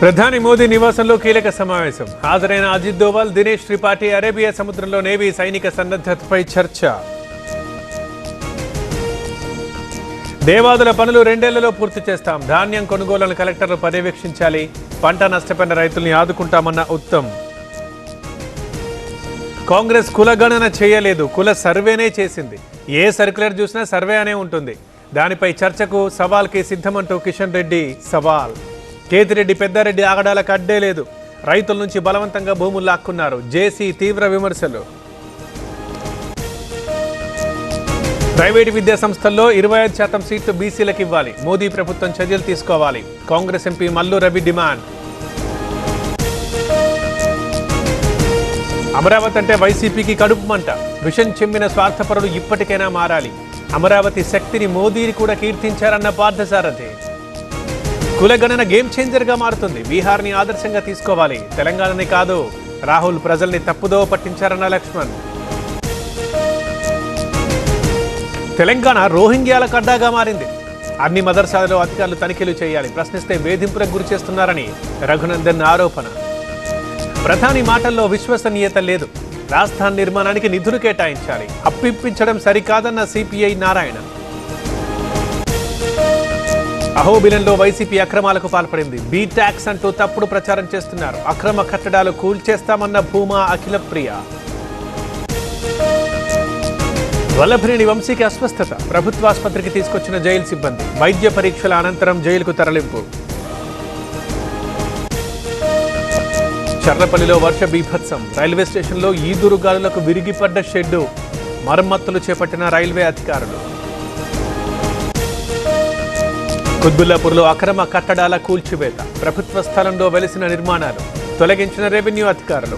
ప్రధాని మోదీ నివాసంలో కీలక సమావేశం. హాజరైన అజిత్ దోవల్, దినేష్ త్రిపాఠి. అరేబియా సముద్రంలో నేవీ సైనిక సన్నద్ధతపై చర్చ. దేవాదుల పనులు 2 ఏళ్లలో పూర్తి చేస్తాం. ధాన్యం కొనుగోలును కలెక్టర్లు పర్యవేక్షించాలి. పంట నష్టపోయిన రైతుల్ని ఆదుకుంటామన్న ఉత్తమ్. కాంగ్రెస్ కులగణన చేయలేదు, కుల సర్వేనే చేసింది. ఏ సర్క్యులర్ చూసినా సర్వే అనే ఉంటుంది. దానిపై చర్చకు సవాల్కి సిద్ధమంటూ కిషన్ రెడ్డి సవాల్. కేతిరెడ్డి, పెద్దారెడ్డి ఆగడాలకు అడ్డే లేదు. రైతుల నుంచి బలవంతంగా భూములు లాక్కున్నారు. జేసీ తీవ్ర విమర్శలు. ప్రైవేటు విద్యా సంస్థల్లో 25% సీట్లు బీసీలకు ఇవ్వాలి. మోదీ ప్రభుత్వం చర్యలు తీసుకోవాలి. Congress MP Mallu Ravi demand. అమరావతి అంటే వైసీపీకి కడుపు మంట. విషం చెమ్మిన స్వార్థపరులు ఇప్పటికైనా మారాలి. అమరావతి శక్తిని మోదీని కూడా కీర్తించారన్న పార్థసారథి. కులగణన గేమ్ చేంజర్గా మారుతుంది. బీహార్ని ఆదర్శంగా తీసుకోవాలి. తెలంగాణని కాదు, రాహుల్ ప్రజల్ని తప్పుదో పట్టించారన్న లక్ష్మణ్. తెలంగాణ రోహింగ్యాలకు అడ్డాగా మారింది. అన్ని మదర్సాలలో అధికారులు తనిఖీలు చేయాలి. ప్రశ్నిస్తే వేధింపులకు గురి చేస్తున్నారని రఘునందన్ ఆరోపణ. ప్రధాని మాటల్లో విశ్వసనీయత లేదు. రాజధాని నిర్మాణానికి నిధులు కేటాయించాలి. అప్పిప్పించడం సరికాదన్న సిపిఐ నారాయణ. అహోబిలంలో వైసీపీ అక్రమాలకు పాల్పడింది. బీ ట్యాక్స్ అంటూ తప్పుడు ప్రచారం చేస్తున్నారు. అక్రమ కట్టడాలు కూల్చేస్తామన్న భూమా అఖిలప్రియ. వల్లభనేని వంశీకి అస్వస్థత. ప్రభుత్వాసుపత్రికి తీసుకొచ్చిన జైలు సిబ్బంది. వైద్య పరీక్షల అనంతరం జైలుకు తరలింపు. చర్లపల్లిలో వర్ష బీభత్సం. రైల్వే స్టేషన్లో ఈదురుగాలులకు విరిగిపడ్డ షెడ్డు. మరమ్మతులు చేపట్టిన రైల్వే అధికారులు. కుత్బుల్లాపూర్లో అక్రమ కట్టడాల కూల్చివేత. ప్రభుత్వ స్థలంలో వెలిసిన నిర్మాణాలు తొలగించిన రెవెన్యూ అధికారులు.